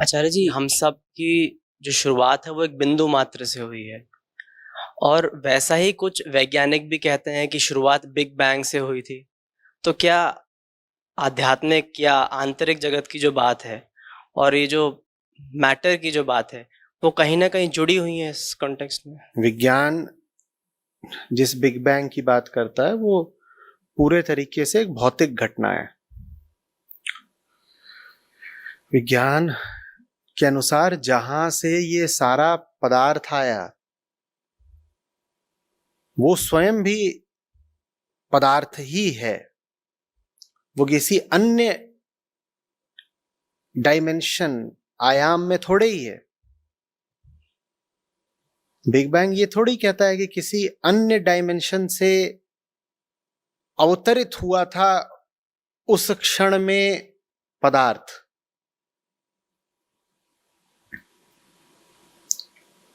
आचार्य जी, हम सब की जो शुरुआत है वो एक बिंदु मात्र से हुई है और वैसा ही कुछ वैज्ञानिक भी कहते हैं कि शुरुआत बिग बैंग से हुई थी। तो क्या आध्यात्मिक या आंतरिक जगत की जो बात है और ये जो मैटर की जो बात है वो कहीं ना कहीं जुड़ी हुई है इस कॉन्टेक्स्ट में? विज्ञान जिस बिग बैंग की बात करता है वो पूरे तरीके से एक भौतिक घटना है। विज्ञान के अनुसार जहां से ये सारा पदार्थ आया वो स्वयं भी पदार्थ ही है, वो किसी अन्य डायमेंशन आयाम में थोड़े ही है। बिग बैंग ये थोड़ी कहता है कि किसी अन्य डायमेंशन से अवतरित हुआ था उस क्षण में पदार्थ।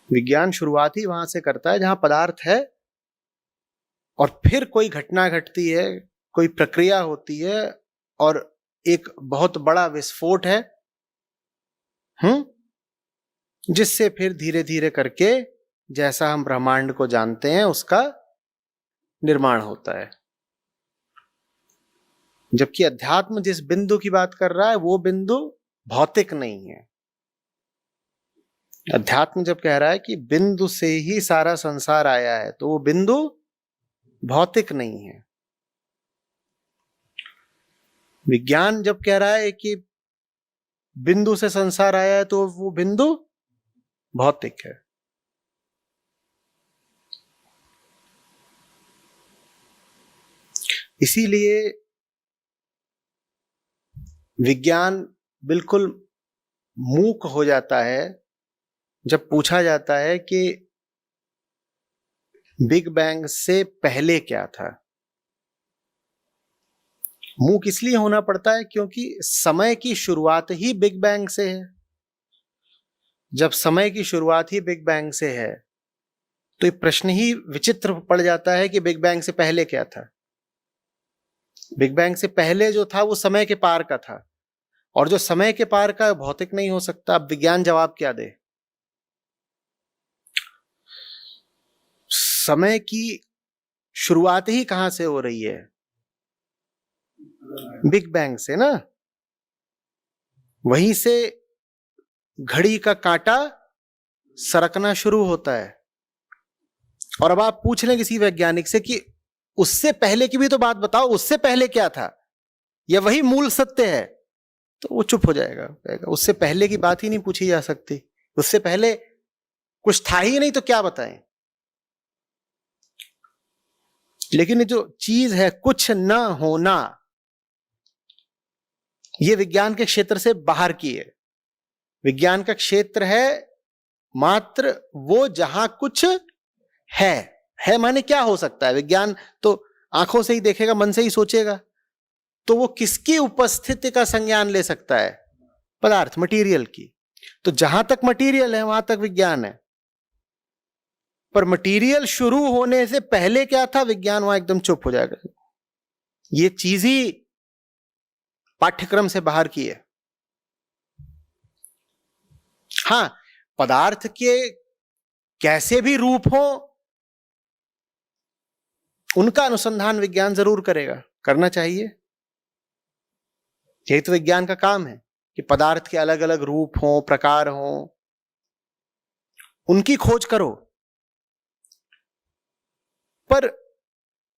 विज्ञान शुरुआत ही वहां से करता है जहां पदार्थ है और फिर कोई घटना घटती है, कोई प्रक्रिया होती है और एक बहुत बड़ा विस्फोट है, जिससे फिर धीरे धीरे करके जैसा हम ब्रह्मांड को जानते हैं उसका निर्माण होता है। जबकि अध्यात्म जिस बिंदु की बात कर रहा है वो बिंदु भौतिक नहीं है। अध्यात्म जब कह रहा है कि बिंदु से ही सारा संसार आया है तो वो बिंदु भौतिक नहीं है। विज्ञान जब कह रहा है कि बिंदु से संसार आया है तो वो बिंदु भौतिक है। इसीलिए विज्ञान बिल्कुल मूक हो जाता है जब पूछा जाता है कि बिग बैंग से पहले क्या था। मूक इसलिए होना पड़ता है क्योंकि समय की शुरुआत ही बिग बैंग से है। जब समय की शुरुआत ही बिग बैंग से है तो ये प्रश्न ही विचित्र पड़ जाता है कि बिग बैंग से पहले क्या था। बिग बैंग से पहले जो था वो समय के पार का था और जो समय के पार का भौतिक नहीं हो सकता। अब विज्ञान जवाब क्या दे? समय की शुरुआत ही कहां से हो रही है? बिग बैंग से ना। वहीं से घड़ी का कांटा सरकना शुरू होता है। और अब आप पूछ लें किसी वैज्ञानिक से कि उससे पहले की भी तो बात बताओ, उससे पहले क्या था, या वही मूल सत्य है, तो वो चुप हो जाएगा, कहेगा उससे पहले की बात ही नहीं पूछी जा सकती, उससे पहले कुछ था ही नहीं तो क्या बताएं। लेकिन ये जो चीज है कुछ न होना, ये विज्ञान के क्षेत्र से बाहर की है। विज्ञान का क्षेत्र है मात्र वो जहां कुछ है माने क्या हो सकता है? विज्ञान तो आंखों से ही देखेगा, मन से ही सोचेगा, तो वो किसकी उपस्थिति का संज्ञान ले सकता है? पदार्थ, मटेरियल की। तो जहां तक मटेरियल है वहां तक विज्ञान है। पर मटेरियल शुरू होने से पहले क्या था, विज्ञान वहां एकदम चुप हो जाएगा। ये चीज ही पाठ्यक्रम से बाहर की है। हां, पदार्थ के कैसे भी रूप हो उनका अनुसंधान विज्ञान जरूर करेगा, करना चाहिए। यही तो विज्ञान का काम है कि पदार्थ के अलग अलग रूप हो, प्रकार हो, उनकी खोज करो। पर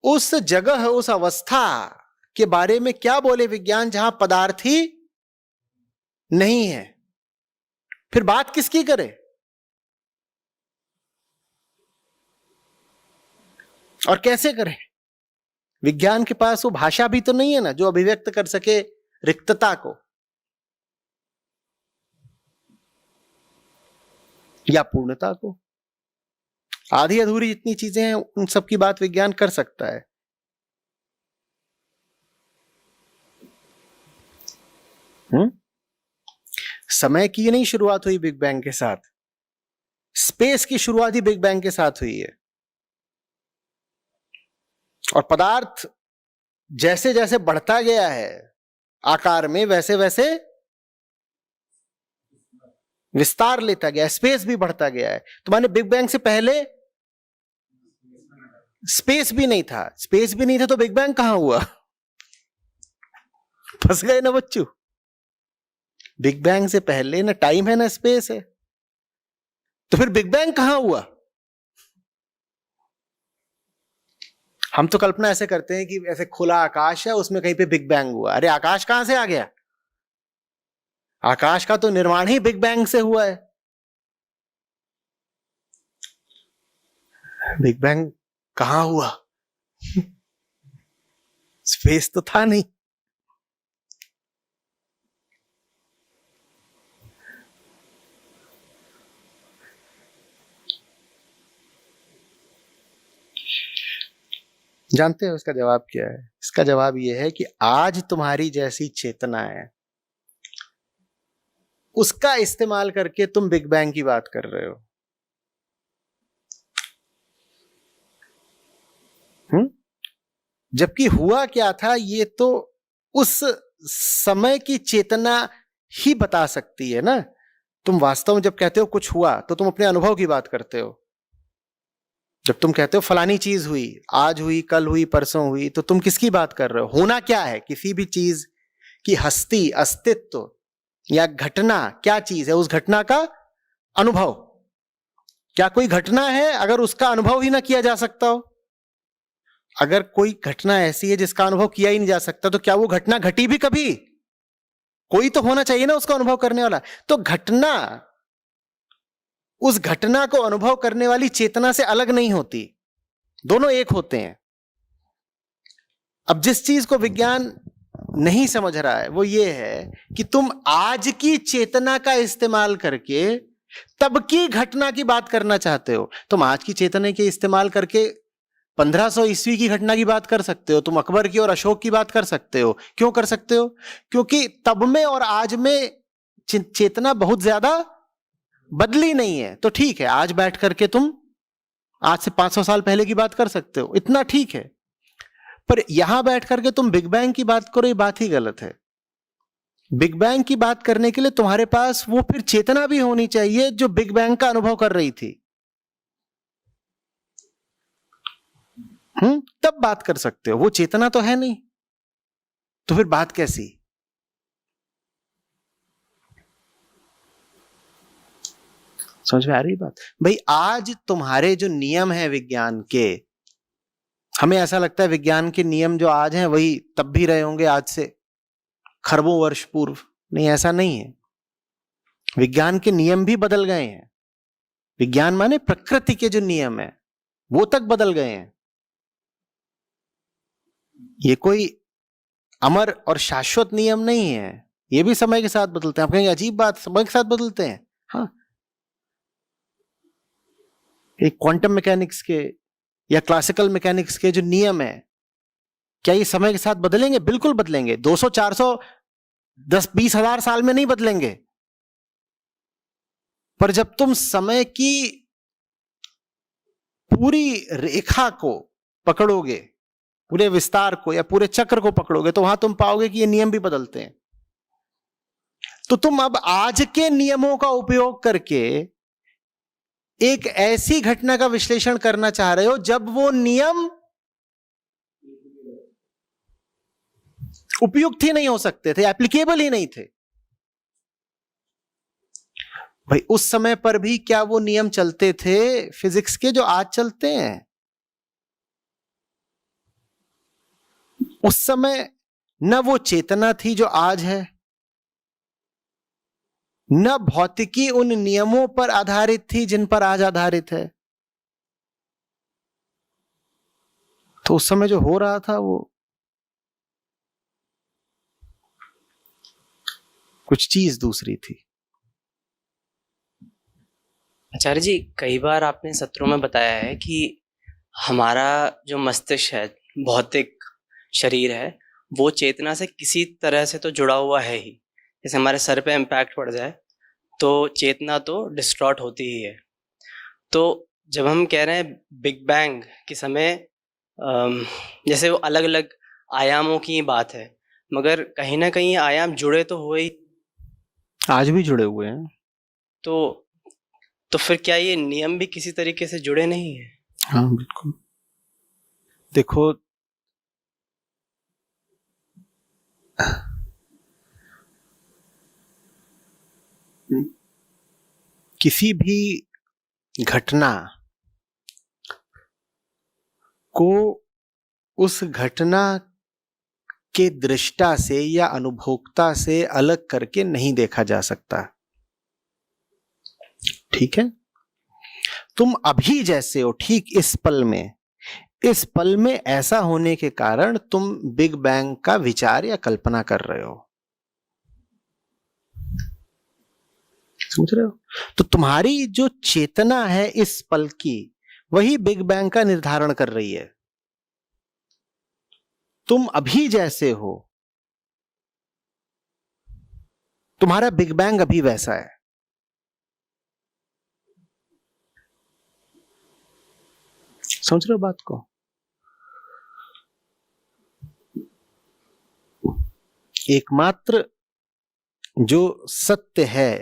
उस जगह, उस अवस्था के बारे में क्या बोले विज्ञान जहां पदार्थ ही नहीं है? फिर बात किसकी करे? और कैसे करे? विज्ञान के पास वो भाषा भी तो नहीं है ना जो अभिव्यक्त कर सके रिक्तता को या पूर्णता को। आधी अधूरी जितनी चीजें हैं उन सब की बात विज्ञान कर सकता है। समय की नहीं शुरुआत हुई बिग बैंग के साथ, स्पेस की शुरुआत ही बिग बैंग के साथ हुई है। और पदार्थ जैसे जैसे बढ़ता गया है आकार में, वैसे वैसे विस्तार लेता गया, स्पेस भी बढ़ता गया है। तो माने बिग बैंग से पहले स्पेस भी नहीं था, स्पेस भी नहीं था तो बिग बैंग कहां हुआ? फंस गए ना बच्चों। बिग बैंग से पहले ना टाइम है ना स्पेस है, तो फिर बिग बैंग कहां हुआ? हम तो कल्पना ऐसे करते हैं कि ऐसे खुला आकाश है, उसमें कहीं पे बिग बैंग हुआ। अरे आकाश कहां से आ गया? आकाश का तो निर्माण ही बिग बैंग से हुआ है। बिग बैंग कहां हुआ? स्पेस तो था नहीं। जानते हो इसका जवाब क्या है? इसका जवाब यह है कि आज तुम्हारी जैसी चेतना है, उसका इस्तेमाल करके तुम बिग बैंग की बात कर रहे हो। जबकि हुआ क्या था ये तो उस समय की चेतना ही बता सकती है ना। तुम वास्तव में जब कहते हो कुछ हुआ तो तुम अपने अनुभव की बात करते हो। जब तुम कहते हो फलानी चीज हुई, आज हुई, कल हुई, परसों हुई, तो तुम किसकी बात कर रहे हो? होना क्या है? किसी भी चीज की हस्ती, अस्तित्व या घटना क्या चीज है? उस घटना का अनुभव। क्या कोई घटना है अगर उसका अनुभव ही ना किया जा सकता हो? अगर कोई घटना ऐसी है जिसका अनुभव किया ही नहीं जा सकता, तो क्या वो घटना घटी भी कभी? कोई तो होना चाहिए ना उसका अनुभव करने वाला। तो घटना उस घटना को अनुभव करने वाली चेतना से अलग नहीं होती, दोनों एक होते हैं। अब जिस चीज को विज्ञान नहीं समझ रहा है वो ये है कि तुम आज की चेतना का इस्तेमाल करके तब की घटना की बात करना चाहते हो। तुम आज की चेतना के इस्तेमाल करके 1500 ईस्वी की घटना की बात कर सकते हो, तुम अकबर की और अशोक की बात कर सकते हो। क्यों कर सकते हो? क्योंकि तब में और आज में चेतना बहुत ज्यादा बदली नहीं है। तो ठीक है, आज बैठ करके तुम आज से 500 साल पहले की बात कर सकते हो, इतना ठीक है। पर यहां बैठ करके तुम बिग बैंग की बात करो, ये बात ही गलत है। बिग बैंग की बात करने के लिए तुम्हारे पास वो फिर चेतना भी होनी चाहिए जो बिग बैंग का अनुभव कर रही थी। तब बात कर सकते हो। वो चेतना तो है नहीं, तो फिर बात कैसी? समझ में आ रही बात? भाई आज तुम्हारे जो नियम है विज्ञान के, हमें ऐसा लगता है विज्ञान के नियम जो आज हैं वही तब भी रहे होंगे आज से खरबों वर्ष पूर्व। नहीं, ऐसा नहीं है। विज्ञान के नियम भी बदल गए हैं। विज्ञान माने प्रकृति के जो नियम है वो तक बदल गए हैं। ये कोई अमर और शाश्वत नियम नहीं है, ये भी समय के साथ बदलते हैं। आप कहेंगे अजीब बात, समय के साथ बदलते हैं। हाँ, एक क्वांटम मैकेनिक्स के या क्लासिकल मैकेनिक्स के जो नियम है, क्या ये समय के साथ बदलेंगे? बिल्कुल बदलेंगे। 200, 400, 10, 20 हजार साल में नहीं बदलेंगे। पर जब तुम समय की पूरी रेखा को पकड़ोगे, पूरे विस्तार को या पूरे चक्र को पकड़ोगे, तो वहां तुम पाओगे कि ये नियम भी बदलते हैं। तो तुम अब आज के नियमों का उपयोग करके एक ऐसी घटना का विश्लेषण करना चाह रहे हो जब वो नियम उपयुक्त ही नहीं हो सकते थे, एप्लीकेबल ही नहीं थे। भाई उस समय पर भी क्या वो नियम चलते थे फिजिक्स के जो आज चलते हैं? उस समय न वो चेतना थी जो आज है, न भौतिकी उन नियमों पर आधारित थी जिन पर आज आधारित है। तो उस समय जो हो रहा था वो कुछ चीज दूसरी थी। आचार्य जी, कई बार आपने सत्रों में बताया है कि हमारा जो मस्तिष्क है, भौतिक शरीर है, वो चेतना से किसी तरह से तो जुड़ा हुआ है ही। जैसे हमारे सर पे इम्पैक्ट पड़ जाए तो चेतना तो डिस्ट्रॉट होती ही है। तो जब हम कह रहे हैं बिग बैंग के समय, जैसे वो अलग अलग आयामों की बात है, मगर कहीं ना कहीं आयाम जुड़े तो हुए ही। आज भी जुड़े हुए हैं। तो तो फिर क्या ये नियम भी किसी तरीके से जुड़े नहीं है? हाँ बिल्कुल। देखो, किसी भी घटना को उस घटना के दृष्टा से या अनुभोक्ता से अलग करके नहीं देखा जा सकता। ठीक है? तुम अभी जैसे हो, ठीक इस पल में ऐसा होने के कारण तुम बिग बैंग का विचार या कल्पना कर रहे हो। समझ रहे हो? तो तुम्हारी जो चेतना है इस पल की, वही बिग बैंग का निर्धारण कर रही है। तुम अभी जैसे हो, तुम्हारा बिग बैंग अभी वैसा है। समझ रहे हो बात को? एकमात्र जो सत्य है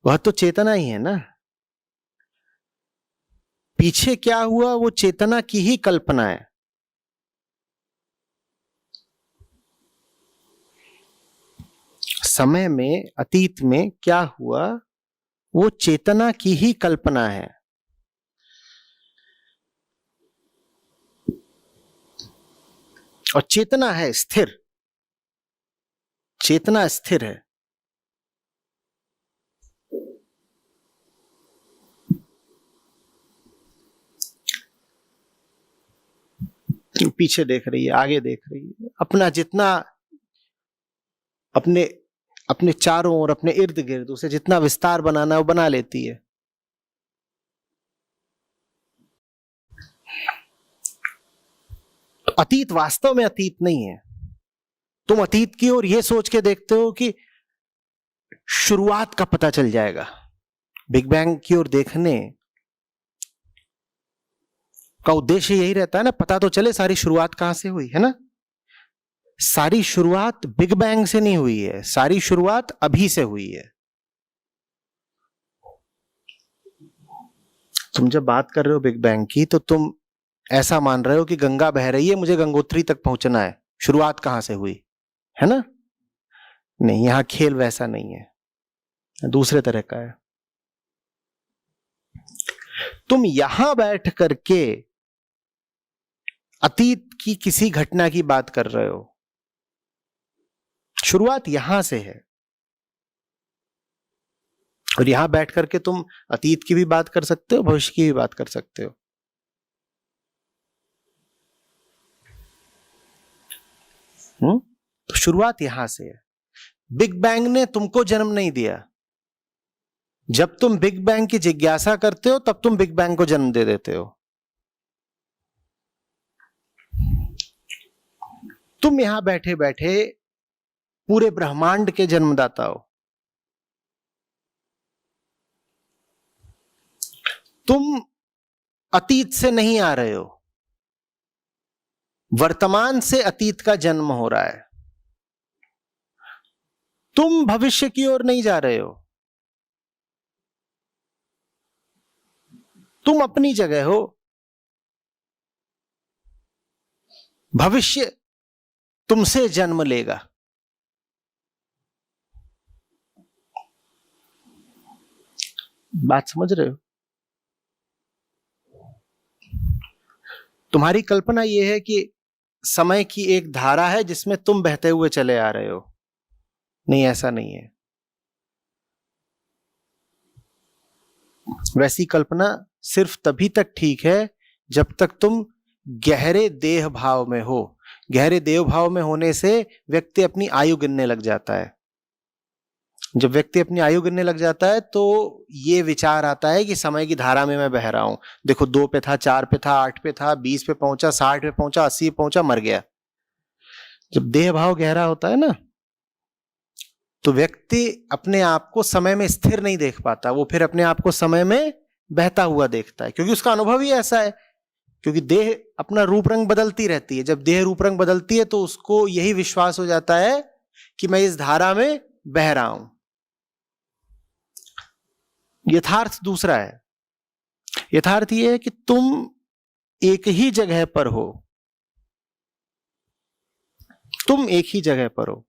वह तो चेतना ही है ना। पीछे क्या हुआ वो चेतना की ही कल्पना है। समय में, अतीत में क्या हुआ वो चेतना की ही कल्पना है। और चेतना है स्थिर, चेतना स्थिर है। पीछे देख रही है, आगे देख रही है, अपना जितना अपने अपने चारों ओर, अपने इर्द गिर्द उसे जितना विस्तार बनाना है वो बना लेती है। तो अतीत वास्तव में अतीत नहीं है। तुम अतीत की ओर यह सोच के देखते हो कि शुरुआत का पता चल जाएगा। बिग बैंग की ओर देखने का उद्देश्य यही रहता है ना, पता तो चले सारी शुरुआत कहां से हुई है ना। सारी शुरुआत बिग बैंग से नहीं हुई है, सारी शुरुआत अभी से हुई है। तुम जब बात कर रहे हो बिग बैंग की, तो तुम ऐसा मान रहे हो कि गंगा बह रही है, मुझे गंगोत्री तक पहुंचना है, शुरुआत कहां से हुई है ना। नहीं, यहां खेल वैसा नहीं है, दूसरे तरह का है। तुम यहां बैठ करके अतीत की किसी घटना की बात कर रहे हो, शुरुआत यहां से है। और यहां बैठ करके तुम अतीत की भी बात कर सकते हो, भविष्य की भी बात कर सकते हो। तो शुरुआत यहां से है। बिग बैंग ने तुमको जन्म नहीं दिया। जब तुम बिग बैंग की जिज्ञासा करते हो तब तुम बिग बैंग को जन्म दे देते हो। तुम यहां बैठे बैठे पूरे ब्रह्मांड के जन्मदाता हो। तुम अतीत से नहीं आ रहे हो, वर्तमान से अतीत का जन्म हो रहा है। तुम भविष्य की ओर नहीं जा रहे हो, तुम अपनी जगह हो। भविष्य तुमसे जन्म लेगा। बात समझ रहे हो? तुम्हारी कल्पना यह है कि समय की एक धारा है जिसमें तुम बहते हुए चले आ रहे हो। नहीं, ऐसा नहीं है। वैसी कल्पना सिर्फ तभी तक ठीक है जब तक तुम गहरे देह भाव में हो। गहरे देह भाव में होने से व्यक्ति अपनी आयु गिनने लग जाता है। जब व्यक्ति अपनी आयु गिनने लग जाता है तो ये विचार आता है कि समय की धारा में मैं बह रहा हूं। देखो, 2 पे था, 4 पे था, 8 पे था, 20 पे पहुंचा, 60 पे पहुंचा, 80 पे पहुंचा, मर गया। जब देह भाव गहरा होता है ना, तो व्यक्ति अपने आप को समय में स्थिर नहीं देख पाता, वो फिर अपने आप को समय में बहता हुआ देखता है, क्योंकि उसका अनुभव ही ऐसा है। क्योंकि देह अपना रूप रंग बदलती रहती है। जब देह रूप रंग बदलती है तो उसको यही विश्वास हो जाता है कि मैं इस धारा में बह रहा हूं। यथार्थ दूसरा है। यथार्थ ये है कि तुम एक ही जगह पर हो, तुम एक ही जगह पर हो,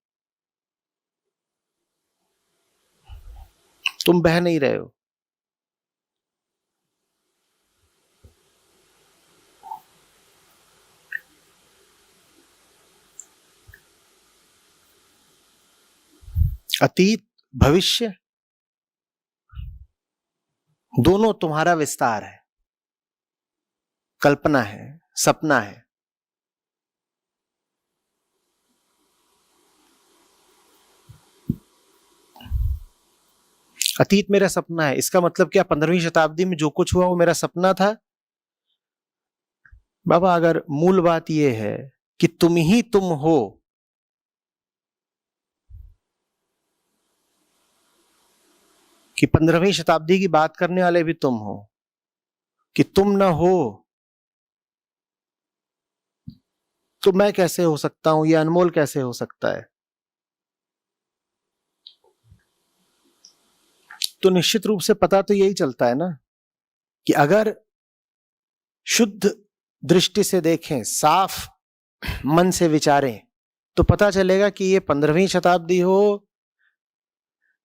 तुम बह नहीं रहे हो। अतीत भविष्य दोनों तुम्हारा विस्तार है, कल्पना है, सपना है। अतीत मेरा सपना है, इसका मतलब क्या 15वीं शताब्दी में जो कुछ हुआ वो मेरा सपना था? बाबा, अगर मूल बात यह है कि तुम ही तुम हो, कि 15वीं शताब्दी की बात करने वाले भी तुम हो, कि तुम ना हो तो मैं कैसे हो सकता हूं, यह अनमोल कैसे हो सकता है? तो निश्चित रूप से पता तो यही चलता है ना कि अगर शुद्ध दृष्टि से देखें, साफ मन से विचारें, तो पता चलेगा कि ये 15वीं शताब्दी हो,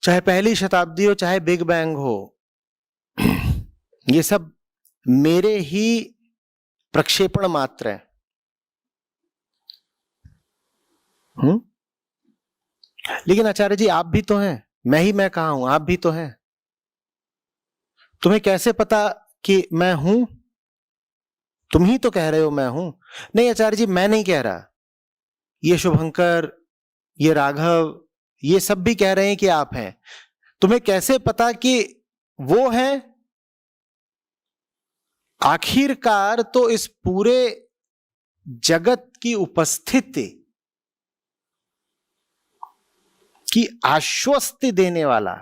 चाहे पहली शताब्दी हो, चाहे बिग बैंग हो, ये सब मेरे ही प्रक्षेपण मात्र है। लेकिन आचार्य जी आप भी तो हैं, मैं कहा हूं, आप भी तो हैं। तुम्हें कैसे पता कि मैं हूं? तुम ही तो कह रहे हो मैं हूं। नहीं आचार्य जी, मैं नहीं कह रहा, ये शुभंकर, ये राघव, ये सब भी कह रहे हैं कि आप हैं। तुम्हें कैसे पता कि वो है? आखिरकार तो इस पूरे जगत की उपस्थिति की आश्वस्ति देने वाला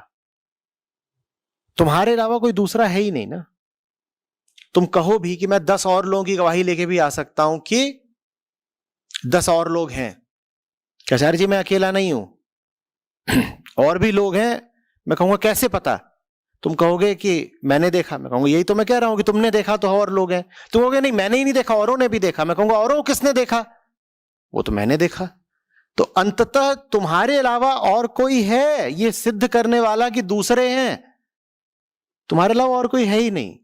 तुम्हारे अलावा कोई दूसरा है ही नहीं ना। तुम कहो भी कि मैं 10 और लोगों की गवाही लेके भी आ सकता हूं कि 10 और लोग हैं, आचार्य जी मैं अकेला नहीं हूं, और भी लोग हैं। मैं कहूंगा कैसे पता? तुम कहोगे कि मैंने देखा। मैं कहूंगा यही तो मैं कह रहा हूं कि तुमने देखा तो और लोग हैं। तुम कहोगे नहीं मैंने ही नहीं देखा, औरों ने भी देखा। मैं कहूंगा औरों किसने देखा? वो तो मैंने देखा। तो अंततः तुम्हारे अलावा और कोई है ये सिद्ध करने वाला कि दूसरे हैं? तुम्हारे अलावा और कोई है ही नहीं।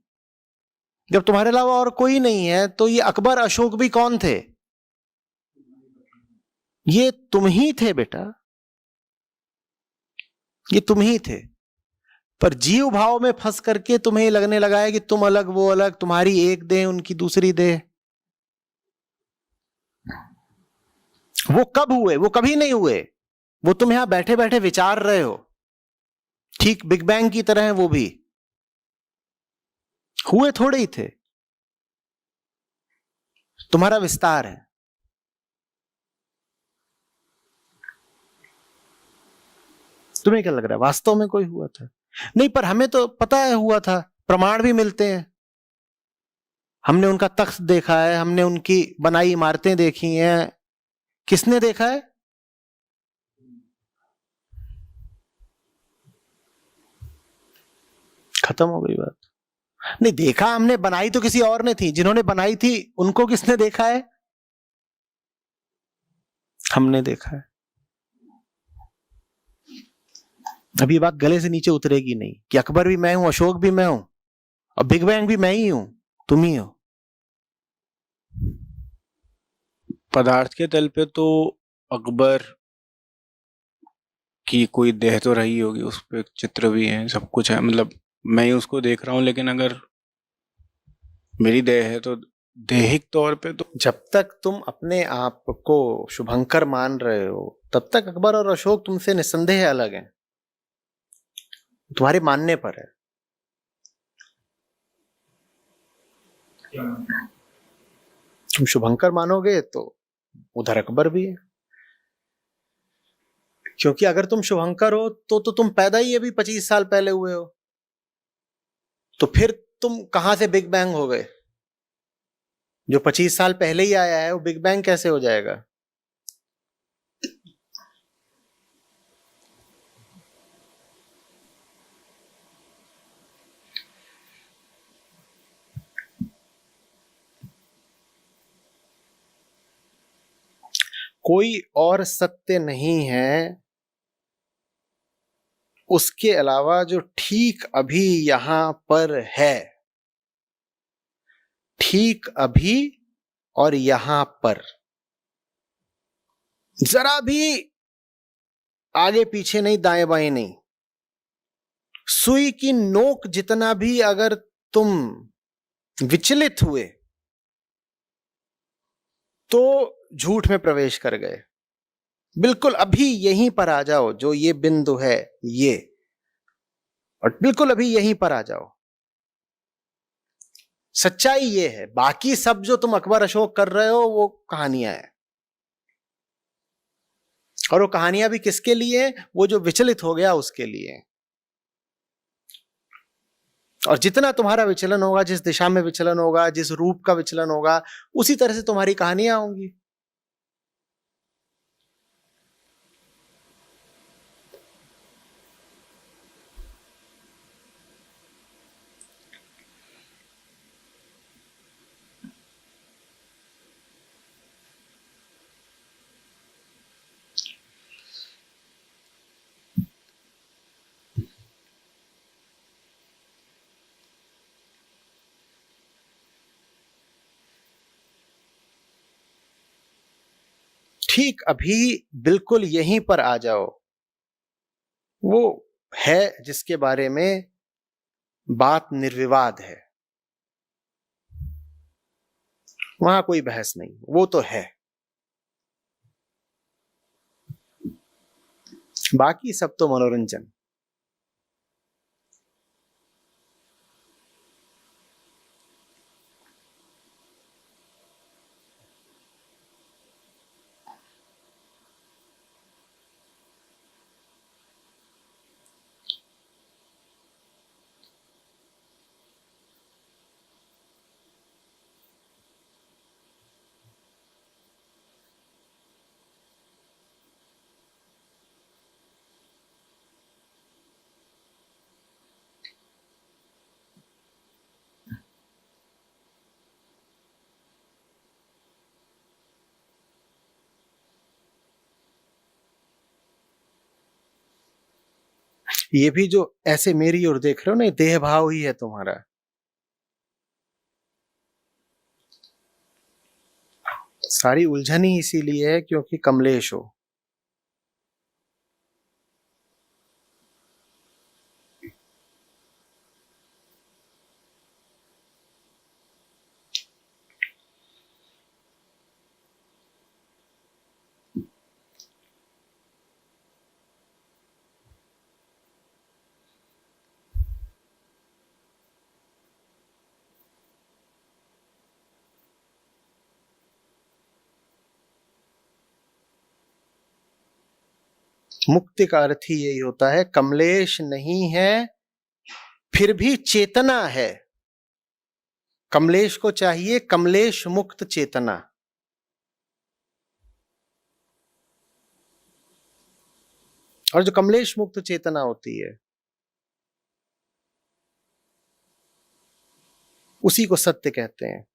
जब तुम्हारे अलावा और कोई नहीं है तो ये अकबर अशोक भी कौन थे? ये तुम ही थे बेटा, ये तुम ही थे। पर जीव भाव में फंस करके तुम्हें लगने लगा है कि तुम अलग वो अलग, तुम्हारी एक देह उनकी दूसरी देह। वो कब हुए? वो कभी नहीं हुए। वो तुम यहां बैठे बैठे विचार रहे हो, ठीक बिग बैंग की तरह है वो भी। हुए थोड़े ही थे, तुम्हारा विस्तार है। तुम्हें क्या लग रहा है वास्तव में कोई हुआ था? नहीं, पर हमें तो पता है हुआ था, प्रमाण भी मिलते हैं। हमने उनका तख्त देखा है, हमने उनकी बनाई इमारतें देखी हैं। किसने देखा है? खत्म हो गई बात। नहीं देखा हमने, बनाई तो किसी और ने थी। जिन्होंने बनाई थी उनको किसने देखा है? हमने देखा है। अभी ये बात गले से नीचे उतरेगी नहीं कि अकबर भी मैं हूं, अशोक भी मैं हूं, और बिग बैंग भी मैं ही हूं, तुम ही हो। पदार्थ के तल पे तो अकबर की कोई देह तो रही होगी, उस पे चित्र भी है, सब कुछ है, मतलब मैं ही उसको देख रहा हूँ। लेकिन अगर मेरी देह है तो देहिक तौर पे तो जब तक तुम अपने आप को शुभंकर मान रहे हो तब तक अकबर और अशोक तुमसे निस्संदेह अलग हैं, तुम्हारे मानने पर है। तुम शुभंकर मानोगे तो उधर अकबर भी है, क्योंकि अगर तुम शुभंकर हो तो तुम पैदा ही अभी 25 साल पहले हुए हो, तो फिर तुम कहां से बिग बैंग हो गए? जो 25 साल पहले ही आया है वो बिग बैंग कैसे हो जाएगा? कोई और सत्य नहीं है उसके अलावा जो ठीक अभी यहां पर है, ठीक अभी और यहां पर, जरा भी आगे पीछे नहीं, दाएं बाएं नहीं। सुई की नोक जितना भी अगर तुम विचलित हुए तो झूठ में प्रवेश कर गए। बिल्कुल अभी यहीं पर आ जाओ, जो ये बिंदु है ये, और बिल्कुल अभी यहीं पर आ जाओ। सच्चाई ये है, बाकी सब जो तुम अकबर अशोक कर रहे हो वो कहानियां हैं। और वो कहानियां भी किसके लिए? वो जो विचलित हो गया उसके लिए। और जितना तुम्हारा विचलन होगा, जिस दिशा में विचलन होगा, जिस रूप का विचलन होगा, उसी तरह से तुम्हारी कहानियां होंगी। ठीक अभी बिल्कुल यहीं पर आ जाओ, वो है जिसके बारे में बात निर्विवाद है, वहां कोई बहस नहीं, वो तो है। बाकी सब तो मनोरंजन। ये भी जो ऐसे मेरी ओर देख रहे हो ना, ये देह भाव ही है तुम्हारा। सारी उलझन ही इसीलिए है क्योंकि कमलेश हो। मुक्ति का अर्थ ही यही होता है, कमलेश नहीं है फिर भी चेतना है। कमलेश को चाहिए कमलेश मुक्त चेतना। और जो कमलेश मुक्त चेतना होती है उसी को सत्य कहते हैं।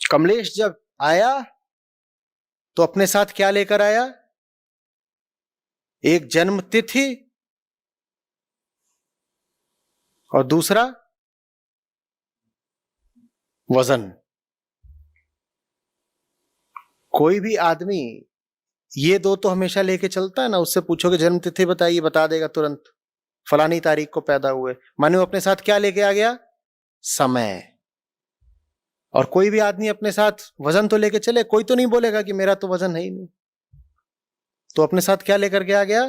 कमलेश जब आया तो अपने साथ क्या लेकर आया? एक जन्म तिथि और दूसरा वजन। कोई भी आदमी ये दो तो हमेशा लेके चलता है ना। उससे पूछोगे जन्म तिथि बताइए, बता देगा तुरंत, फलानी तारीख को पैदा हुए। माने वो अपने साथ क्या लेके आ गया? समय। और कोई भी आदमी अपने साथ वजन तो लेके चले, कोई तो नहीं बोलेगा कि मेरा तो वजन है ही नहीं। तो अपने साथ क्या लेकर के आ गया?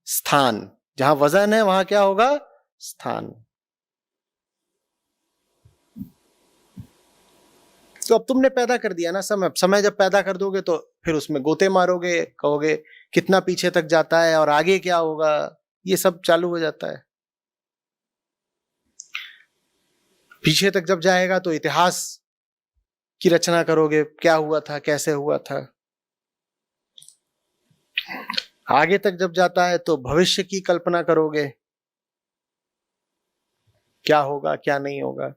स्थान। जहां वजन है वहां क्या होगा? स्थान। तो अब तुमने पैदा कर दिया ना समय। समय जब पैदा कर दोगे तो फिर उसमें गोते मारोगे, कहोगे कितना पीछे तक जाता है और आगे क्या होगा, ये सब चालू हो जाता है। पीछे तक जब जाएगा तो इतिहास की रचना करोगे, क्या हुआ था, कैसे हुआ था। आगे तक जब जाता है तो भविष्य की कल्पना करोगे, क्या होगा क्या नहीं होगा।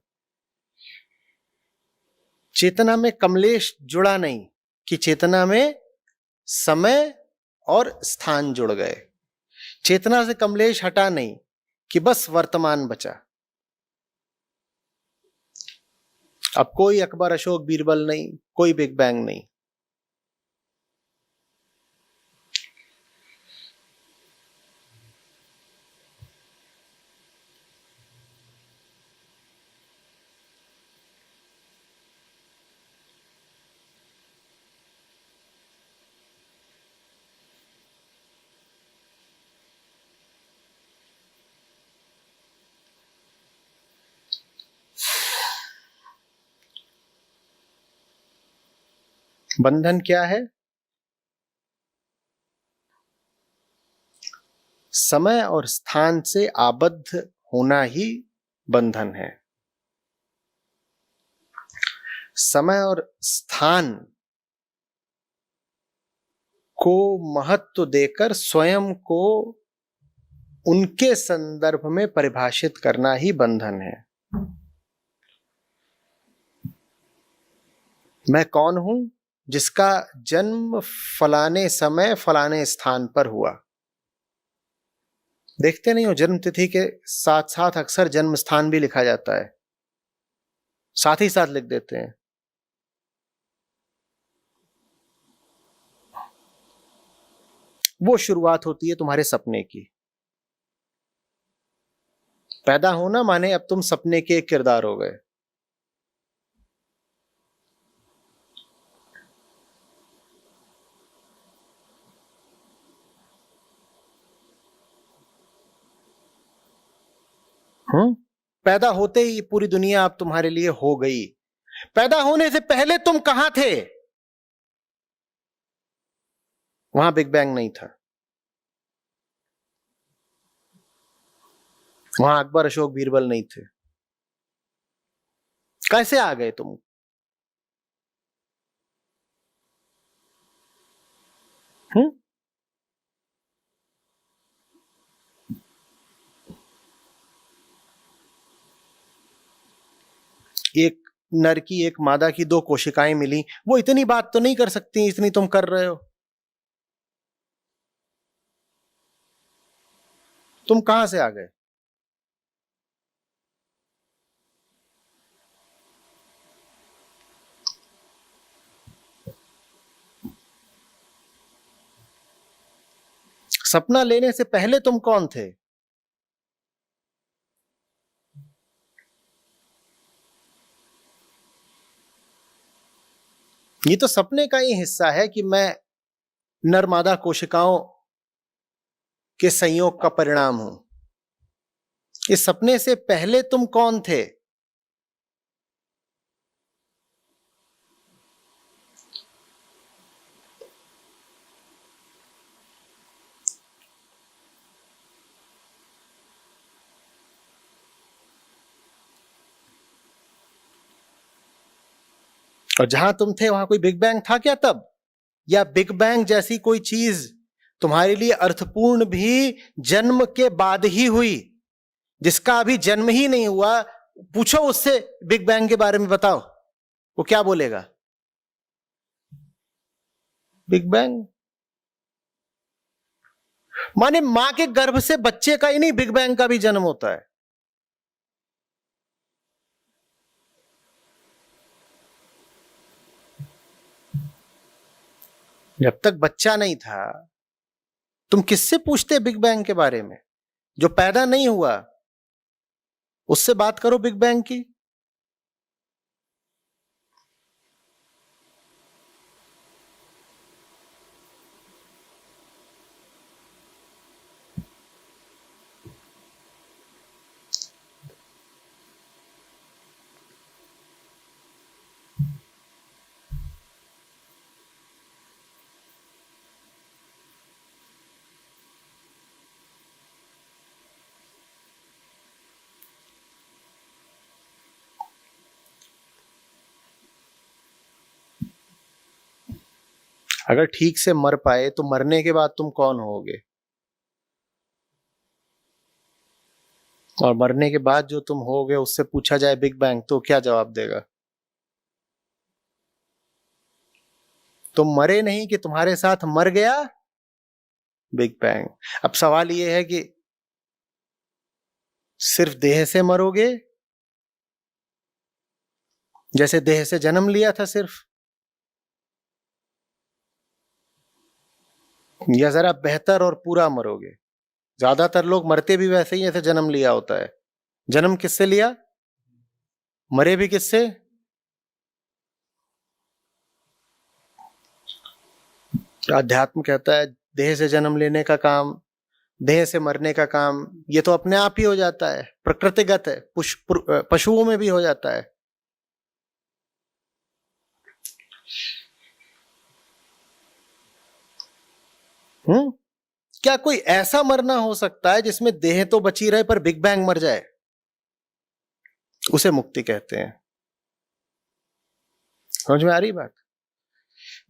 चेतना में कमलेश जुड़ा नहीं कि चेतना में समय और स्थान जुड़ गए। चेतना से कमलेश हटा नहीं कि बस वर्तमान बचा। अब कोई अकबर अशोक बीरबल नहीं, कोई बिग बैंग नहीं। बंधन क्या है? समय और स्थान से आबद्ध होना ही बंधन है। समय और स्थान को महत्व देकर स्वयं को उनके संदर्भ में परिभाषित करना ही बंधन है। मैं कौन हूं? जिसका जन्म फलाने समय फलाने स्थान पर हुआ। देखते नहीं हो, जन्म तिथि के साथ साथ अक्सर जन्म स्थान भी लिखा जाता है, साथ ही साथ लिख देते हैं। वो शुरुआत होती है तुम्हारे सपने की। पैदा होना माने अब तुम सपने के एक किरदार हो गए। पैदा होते ही पूरी दुनिया अब तुम्हारे लिए हो गई। पैदा होने से पहले तुम कहां थे? वहां बिग बैंग नहीं था। वहां अकबर अशोक बीरबल नहीं थे। कैसे आ गए तुम? हम्म? एक नर की एक मादा की 2 कोशिकाएं मिली, वो इतनी बात तो नहीं कर सकती इतनी तुम कर रहे हो। तुम कहां से आ गए? सपना लेने से पहले तुम कौन थे? ये तो सपने का ही हिस्सा है कि मैं नर मादा कोशिकाओं के संयोग का परिणाम हूं। इस सपने से पहले तुम कौन थे? और जहां तुम थे वहां कोई बिग बैंग था क्या तब? या बिग बैंग जैसी कोई चीज तुम्हारे लिए अर्थपूर्ण भी जन्म के बाद ही हुई? जिसका अभी जन्म ही नहीं हुआ, पूछो उससे बिग बैंग के बारे में बताओ, वो क्या बोलेगा? बिग बैंग माने मां के गर्भ से बच्चे का ही नहीं, बिग बैंग का भी जन्म होता है। जब तक बच्चा नहीं था तुम किससे पूछते बिग बैंग के बारे में? जो पैदा नहीं हुआ उससे बात करो बिग बैंग की। अगर ठीक से मर पाए तो मरने के बाद तुम कौन होगे, और मरने के बाद जो तुम होगे उससे पूछा जाए बिग बैंग तो क्या जवाब देगा? तुम मरे नहीं कि तुम्हारे साथ मर गया बिग बैंग। अब सवाल यह है कि सिर्फ देह से मरोगे, जैसे देह से जन्म लिया था सिर्फ, या जरा बेहतर और पूरा मरोगे? ज्यादातर लोग मरते भी वैसे ही जैसे जन्म लिया होता है। जन्म किससे लिया, मरे भी किससे? अध्यात्म कहता है देह से जन्म लेने का काम, देह से मरने का काम, ये तो अपने आप ही हो जाता है, प्रकृतिगत है, पशुओं में भी हो जाता है। क्या कोई ऐसा मरना हो सकता है जिसमें देह तो बची रहे पर बिग बैंग मर जाए? उसे मुक्ति कहते हैं। समझ में आ रही बात?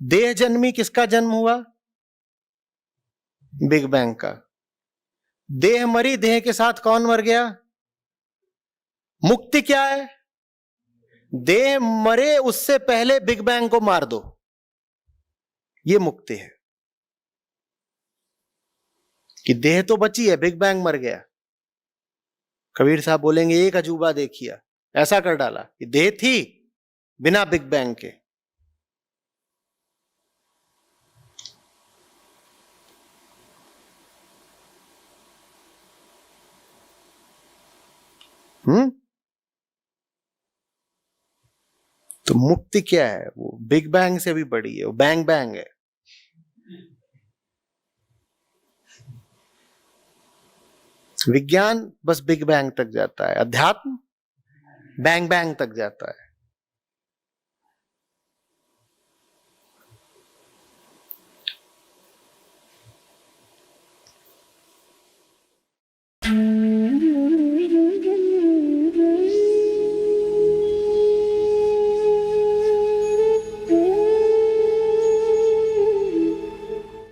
देह जन्मी, किसका जन्म हुआ? बिग बैंग का। देह मरी, देह के साथ कौन मर गया? मुक्ति क्या है? देह मरे उससे पहले बिग बैंग को मार दो, ये मुक्ति है। कि देह तो बची है, बिग बैंग मर गया। कबीर साहब बोलेंगे एक अजूबा देखिए, ऐसा कर डाला कि देह थी बिना बिग बैंग के। तो मुक्ति क्या है? वो बिग बैंग से भी बड़ी है, वो बैंग बैंग है। विज्ञान बस बिग बैंग तक जाता है, अध्यात्म बैंग बैंग तक जाता है।